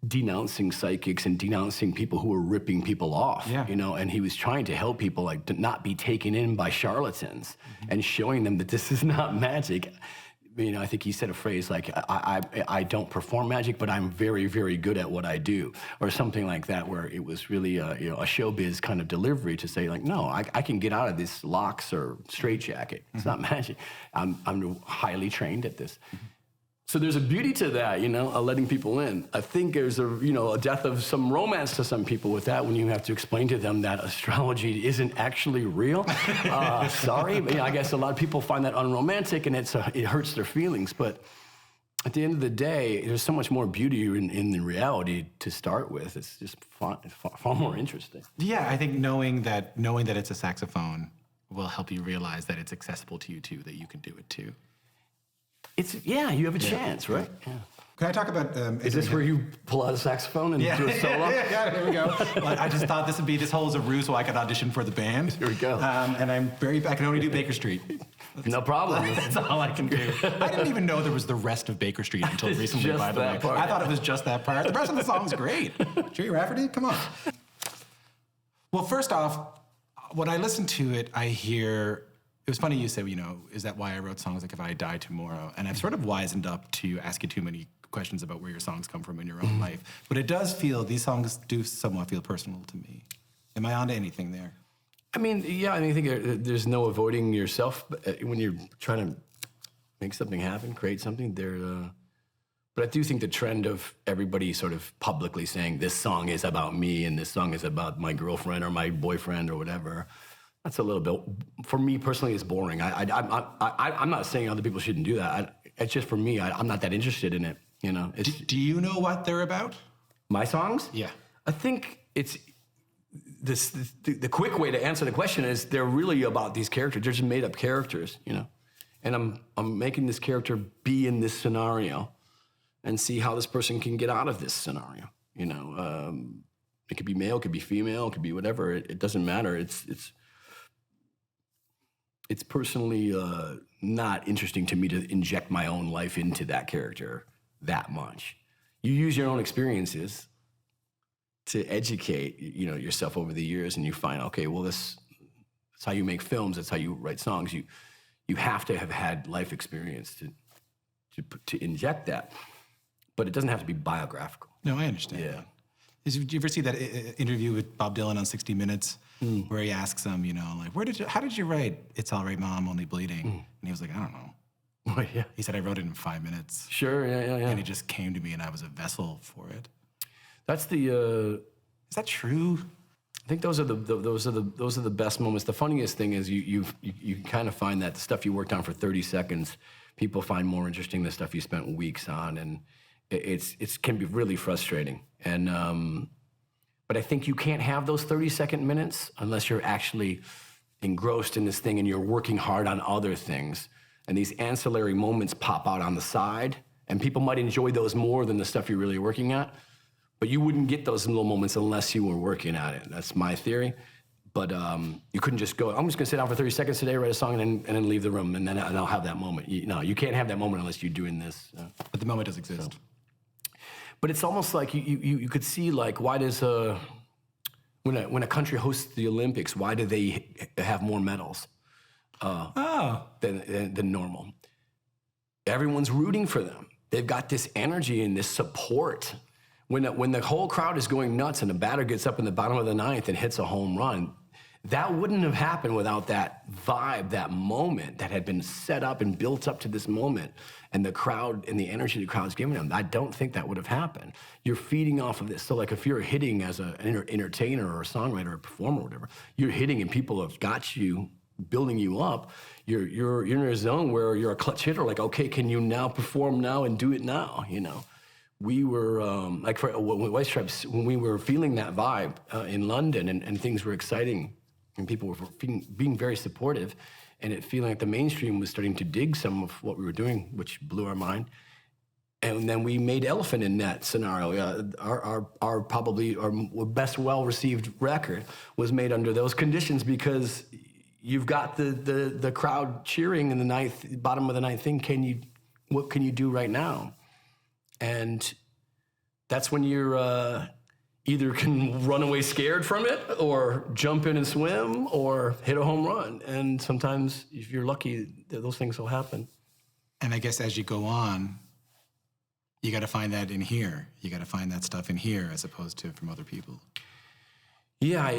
denouncing psychics and denouncing people who were ripping people off, and he was trying to help people like to not be taken in by charlatans and showing them that this is not magic. I think he said a phrase like, I don't perform magic, but I'm very, very good at what I do, or something like that, where it was really a showbiz kind of delivery to say like, no, I can get out of this locks or straitjacket. It's not magic. I'm highly trained at this. So there's a beauty to that, letting people in. I think there's a death of some romance to some people with that when you have to explain to them that astrology isn't actually real. Sorry, I guess a lot of people find that unromantic and it hurts their feelings. But at the end of the day, there's so much more beauty in the reality to start with. It's just far more interesting. Yeah, I think knowing that it's a saxophone will help you realize that it's accessible to you too, that you can do it too. You have a chance, right? Yeah. Can I talk about... is this where you pull out a saxophone and do a solo? Yeah, here we go. Well, I just thought this whole is a ruse so I could audition for the band. Here we go. And I can only do Baker Street. No problem. That's all I can do. I didn't even know there was the rest of Baker Street until recently, by the way. Part. I thought it was just that part. The rest of the song's great. Jerry Rafferty, come on. Well, first off, when I listen to it, I hear... It was funny you said, is that why I wrote songs like If I Die Tomorrow? And I've sort of wisened up to ask you too many questions about where your songs come from in your own life. But it does feel, these songs do somewhat feel personal to me. Am I onto anything there? I think there's no avoiding yourself when you're trying to make something happen, create something. But I do think the trend of everybody sort of publicly saying this song is about me and this song is about my girlfriend or my boyfriend or whatever, that's a little bit, for me personally, it's boring. I'm not saying other people shouldn't do that. It's just for me, I'm not that interested in it, Do you know what they're about? My songs? Yeah. I think it's the quick way to answer the question is they're really about these characters. They're just made up characters, you know. And I'm making this character be in this scenario and see how this person can get out of this scenario. You know, it could be male, it could be female, it could be whatever. It doesn't matter. It's personally not interesting to me to inject my own life into that character that much. You use your own experiences to educate, you know, yourself over the years, and you find, okay, well, that's how you make films. That's how you write songs. You have to have had life experience to inject that, but it doesn't have to be biographical. No, I understand. Yeah. Did you ever see that interview with Bob Dylan on 60 Minutes where he asks him, you know, like, how did you write "It's All Right, Mom, Only Bleeding"? And he was like, I don't know. Oh, yeah. He said, I wrote it in 5 minutes. Sure, yeah. And it just came to me, and I was a vessel for it. That's the. Is that true? I think those are the best moments. The funniest thing is you kind of find that the stuff you worked on for 30 seconds, people find more interesting than stuff you spent weeks on, and it can be really frustrating. And but I think you can't have those 30-second minutes unless you're actually engrossed in this thing and you're working hard on other things. And these ancillary moments pop out on the side, and people might enjoy those more than the stuff you're really working at. But you wouldn't get those little moments unless you were working at it. That's my theory. But you couldn't just go, I'm just gonna sit down for 30 seconds today, write a song, and then leave the room, and then I'll have that moment. You can't have that moment unless you're doing this. But the moment does exist. So. But it's almost like you could see, like, why does when a country hosts the Olympics, why do they have more medals than normal? Everyone's rooting for them. They've got this energy and this support. When the whole crowd is going nuts and the batter gets up in the bottom of the ninth and hits a home run, that wouldn't have happened without that vibe, that moment that had been set up and built up to this moment, and the crowd and the energy the crowd's giving them. I don't think that would have happened. You're feeding off of this. So, like, if you're hitting as an entertainer or a songwriter or a performer or whatever, you're hitting and people have got you, building you up. You're in a zone where you're a clutch hitter. Like, okay, can you now perform now and do it now? You know. We were, like for White Stripes, when we were feeling that vibe in London and things were exciting and people were being very supportive, and it feeling like the mainstream was starting to dig some of what we were doing, which blew our mind. And then we made Elephant in that scenario. Our probably our best well-received record was made under those conditions, because you've got the crowd cheering in the bottom of the ninth thing. What can you do right now? And that's when you're either can run away scared from it, or jump in and swim, or hit a home run. And sometimes, if you're lucky, those things will happen. And I guess as you go on, you got to find that in here. You got to find that stuff in here as opposed to from other people. Yeah,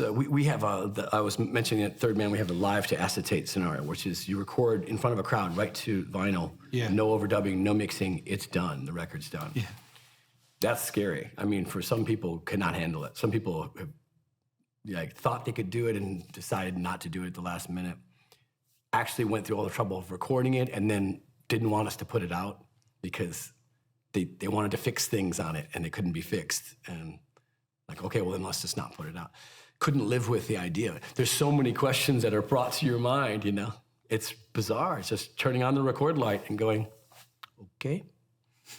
we have I was mentioning at Third Man, we have a live to acetate scenario, which is you record in front of a crowd, right to vinyl, no overdubbing, no mixing, it's done, the record's done. Yeah. That's scary. I mean, for some people, cannot handle it. Some people have, thought they could do it and decided not to do it at the last minute. Actually went through all the trouble of recording it and then didn't want us to put it out because they wanted to fix things on it and they couldn't be fixed. And like, okay, well then let's just not put it out. Couldn't live with the idea. There's so many questions that are brought to your mind, you know? It's bizarre. It's just turning on the record light and going, okay,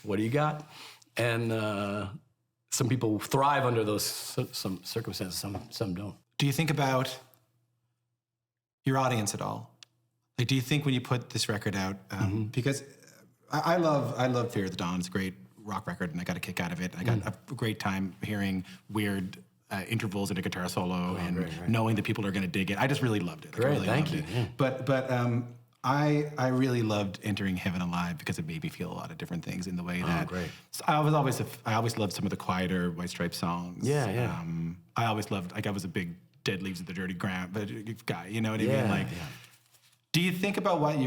what do you got? And some people thrive under those some circumstances, some don't. Do you think about your audience at all? Like, do you think when you put this record out, because I love Fear of the Dawn. It's a great rock record, and I got a kick out of it. I got a great time hearing weird intervals in a guitar solo and knowing that people are going to dig it. I just really loved it. Great, I really thank loved you. it. Yeah. But I really loved entering Heaven Alive because it made me feel a lot of different things in the way that. Great. So I always loved some of the quieter White Stripes songs. Yeah. I always loved, like, I was a big Dead Leaves of the Dirty Ground guy. You know what I mean? Like, do you think about what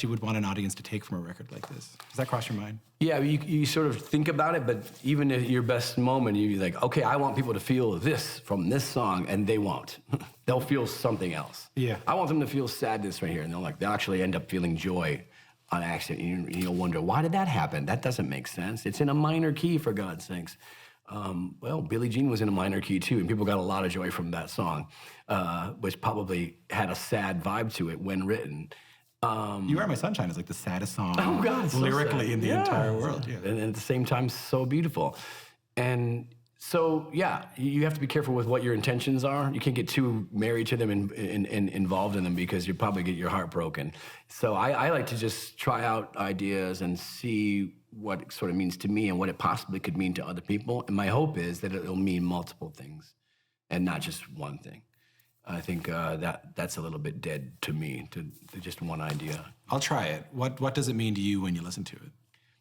you would want an audience to take from a record like this? Does that cross your mind? Yeah, you sort of think about it, but even at your best moment, you're like, okay, I want people to feel this from this song, and they won't. They'll feel something else. Yeah. I want them to feel sadness right here, and they'll actually end up feeling joy on accident. You'll wonder, why did that happen? That doesn't make sense. It's in a minor key, for God's sakes. Well, Billie Jean was in a minor key too, and people got a lot of joy from that song, which probably had a sad vibe to it when written. You Are My Sunshine is like the saddest song sad. lyrically in the entire world. Yeah. And at the same time, so beautiful. And so, yeah, you have to be careful with what your intentions are. You can't get too married to them and involved in them because you probably get your heart broken. So I like to just try out ideas and see what it sort of means to me and what it possibly could mean to other people. And my hope is that it'll mean multiple things and not just one thing. I think that's a little bit dead to me, to just one idea. I'll try it. What does it mean to you when you listen to it?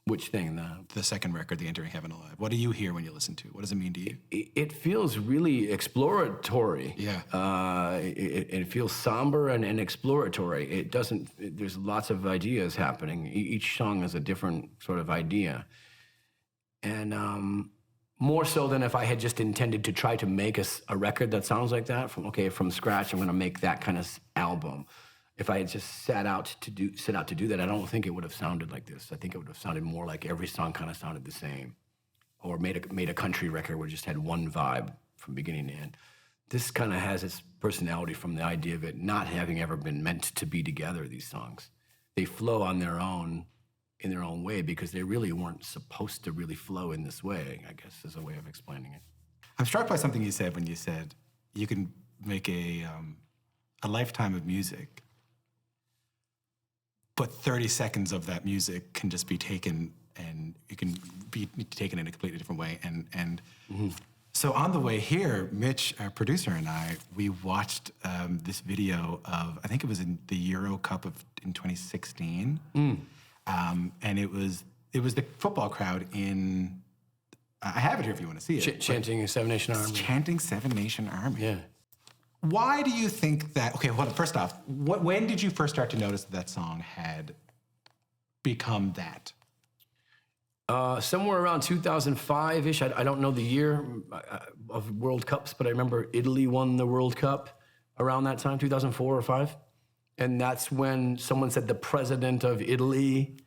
Which thing? The second record, The Entering Heaven Alive. What do you hear when you listen to it? What does it mean to you? It feels really exploratory. Yeah. It feels somber and exploratory. It doesn't, there's lots of ideas happening. Each song has a different sort of idea. And more so than if I had just intended to try to make a record that sounds like that, from scratch, I'm gonna make that kind of album. If I had just set out to do that, I don't think it would have sounded like this. I think it would have sounded more like every song kind of sounded the same, or made a country record where it just had one vibe from beginning to end. This kind of has its personality from the idea of it not having ever been meant to be together. These songs, they flow on their own, in their own way, because they really weren't supposed to really flow in this way, I guess is a way of explaining it. I'm struck by something you said when you said you can make a lifetime of music, but 30 seconds of that music can just be taken, and it can be taken in a completely different way. And so on the way here, Mitch, our producer, and I, we watched this video of, I think it was in the Euro Cup in 2016. And it was the football crowd in, I have it here if you want to see it. Chanting Seven Nation Army. Chanting Seven Nation Army. Yeah. Why do you think that, okay, well, first off, when did you first start to notice that song had become that? Somewhere around 2005-ish. I don't know the year of World Cups, but I remember Italy won the World Cup around that time, 2004 or 5. And that's when someone said the president of Italy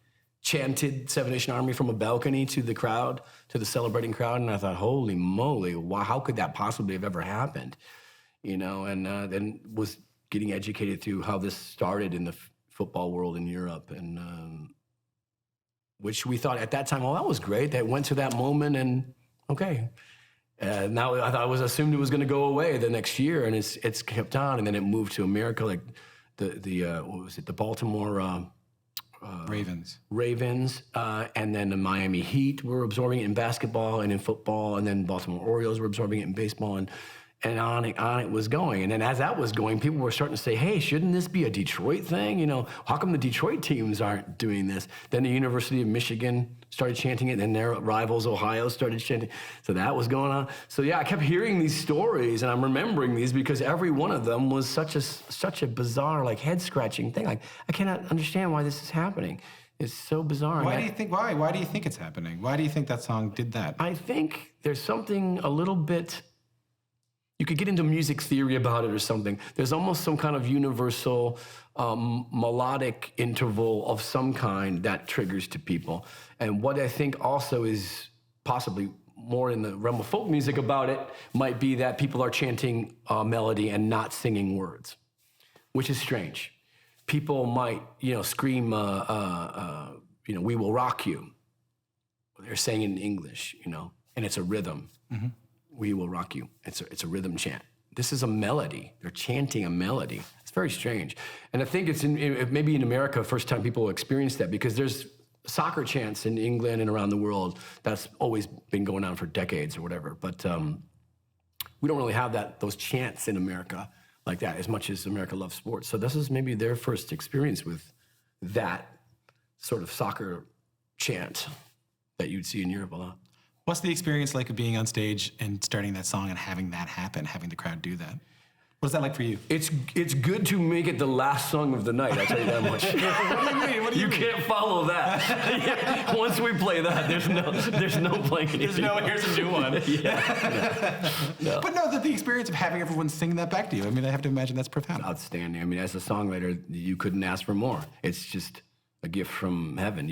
chanted Seven Nation Army from a balcony to the crowd, to the celebrating crowd. And I thought, holy moly, wow, how could that possibly have ever happened? You know, and then was getting educated through how this started in the football world in Europe, and which we thought at that time, oh, that was great. That went to that moment, and okay. Now I thought it was assumed it was going to go away the next year, and it's kept on, and then it moved to America, like the what was it, the Baltimore Ravens, and then the Miami Heat were absorbing it in basketball and in football, and then Baltimore Orioles were absorbing it in baseball, and on it was going. And then as that was going, people were starting to say, hey, shouldn't this be a Detroit thing? You know, how come the Detroit teams aren't doing this? Then the University of Michigan started chanting it, and their rivals, Ohio, started chanting. So that was going on. So yeah, I kept hearing these stories, and I'm remembering these because every one of them was such a bizarre, like, head-scratching thing. Like, I cannot understand why this is happening. It's so bizarre. Why do you think it's happening? Why do you think that song did that? I think there's something a little bit, you could get into music theory about it or something. There's almost some kind of universal melodic interval of some kind that triggers to people. And what I think also is possibly more in the realm of folk music about it might be that people are chanting melody and not singing words, which is strange. People might, scream, we will rock you. They're saying it in English, and it's a rhythm. Mm-hmm. We will rock you. It's a rhythm chant. This is a melody. They're chanting a melody. It's very strange. And I think it's maybe in America, first time people experience that, because there's soccer chants in England and around the world. That's always been going on for decades or whatever. But we don't really have those chants in America like that as much as America loves sports. So this is maybe their first experience with that sort of soccer chant that you'd see in Europe a lot. What's the experience like of being on stage and starting that song and having that happen, having the crowd do that? What's that like for you? It's good to make it the last song of the night, I'll tell you that much. What do you mean? You can't follow that. Once we play that, there's no playing anything. There's no, here's a new one. No. But no, the experience of having everyone sing that back to you, I mean, I have to imagine that's profound. Outstanding. I mean, as a songwriter, you couldn't ask for more. It's a gift from heaven.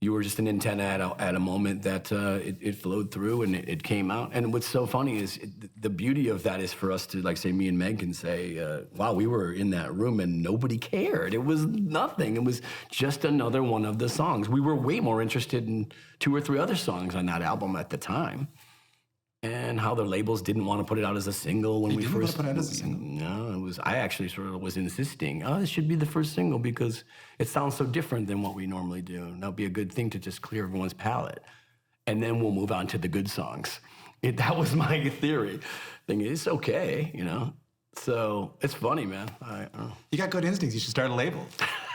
You were just an antenna at a moment that it flowed through and it came out. And what's so funny is the beauty of that is for us to, like, say, me and Meg can say, wow, we were in that room and nobody cared. It was nothing. It was just another one of the songs. We were way more interested in 2 or 3 other songs on that album at the time. And how the labels didn't want to put it out as a single when we first... want to put it out as a single? No, I actually sort of was insisting, this should be the first single because it sounds so different than what we normally do. And that'll be a good thing to just clear everyone's palate. And then we'll move on to the good songs. That was my theory. Thinking, it's okay, you know? So it's funny, man. You got good instincts. You should start a label.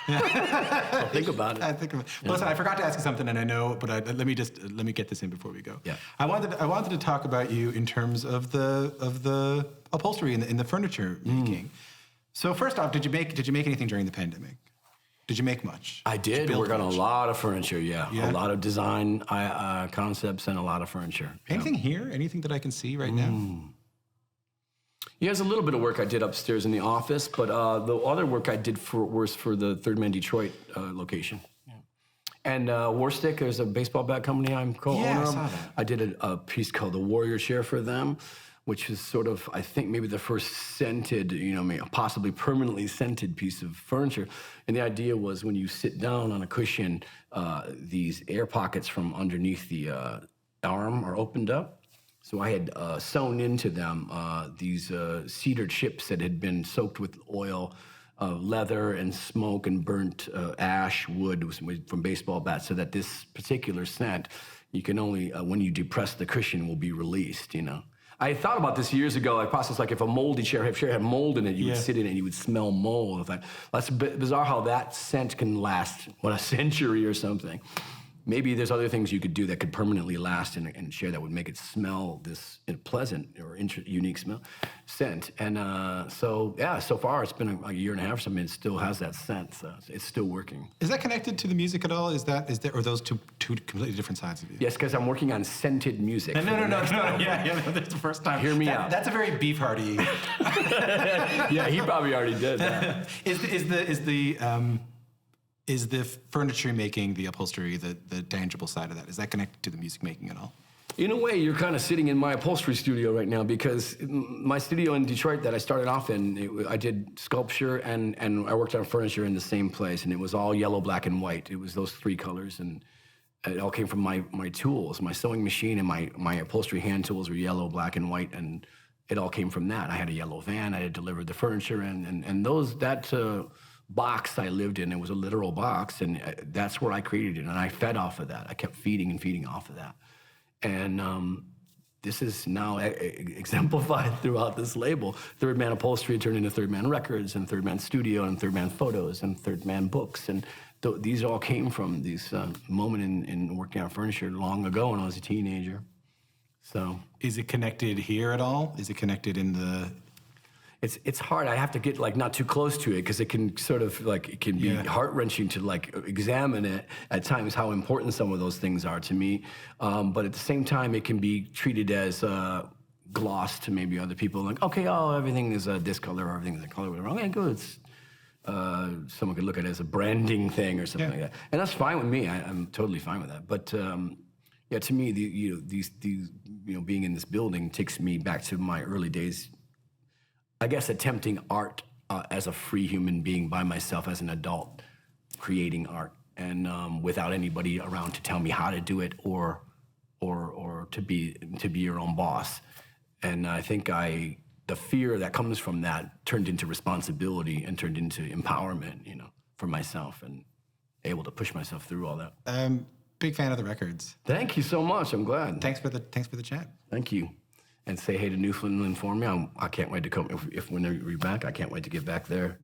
I'll think about it. Well, listen, I forgot to ask you something, and I know, but let me get this in before we go. Yeah. I wanted to talk about you in terms of the upholstery in the furniture making. So first off, did you make anything during the pandemic? Did you make much? I did work on a lot of furniture. Yeah, a lot of design concepts and a lot of furniture. Anything here? Anything that I can see right now? Yeah, there's a little bit of work I did upstairs in the office, but the other work I did was for the Third Man Detroit location. Yeah. And Warstick, there's a baseball bat company I'm co-owner of. I saw that. I did a piece called the Warrior Chair for them, which is sort of, I think, maybe the first scented, possibly permanently scented piece of furniture. And the idea was when you sit down on a cushion, these air pockets from underneath the arm are opened up. So I had sewn into them these cedar chips that had been soaked with oil, leather and smoke and burnt ash wood from baseball bats, so that this particular scent, you can only, when you depress the cushion, will be released, I thought about this years ago, like process, like if a moldy chair had mold in it, you would sit in it and you would smell mold. That's bizarre how that scent can last, a century or something. Maybe there's other things you could do that could permanently last in a chair that would make it smell this pleasant or unique scent. And so far it's been a year and a half or something. It still has that scent, so it's still working. Is that connected to the music at all? Is there, or are those two completely different sides of you? Yes, because I'm working on scented music. No. Yeah, that's the first time. Hear me out. That's a very beef hearty. Yeah, he probably already did that. Is the furniture making, the upholstery, the tangible side of that, is that connected to the music making at all? In a way, you're kind of sitting in my upholstery studio right now, because my studio in Detroit that I started off in, I did sculpture and I worked on furniture in the same place, and it was all yellow, black, and white. It was those 3 colors, and it all came from my tools. My sewing machine and my upholstery hand tools were yellow, black, and white, and it all came from that. I had a yellow van. I had delivered the furniture, and that box I lived in, it was a literal box, and that's where I created it, and I fed off of that. I kept feeding and feeding off of that. And this is now exemplified throughout this label. Third Man Upholstery turned into Third Man Records, and Third Man Studio, and Third Man Photos, and Third Man Books, and these all came from this moment in working on furniture long ago when I was a teenager. So, is it connected here at all? Is it connected in the... It's hard. I have to get not too close to it, because it can sort of it can be heart-wrenching to examine it at times, how important some of those things are to me. But at the same time, it can be treated as gloss to maybe other people. Like, okay, everything is this color, or everything is a color. Whatever. Okay, good. Someone could look at it as a branding thing or something like that, and that's fine with me. I'm totally fine with that. But to me, these being in this building takes me back to my early days. I guess attempting art as a free human being by myself as an adult, creating art, and without anybody around to tell me how to do it or to be your own boss. And I think the fear that comes from that turned into responsibility and turned into empowerment, for myself, and able to push myself through all that. Big fan of the records. Thank you so much. I'm glad. Thanks for the chat. Thank you. And say hey to Newfoundland for me. I can't wait to come. If when you're back, I can't wait to get back there.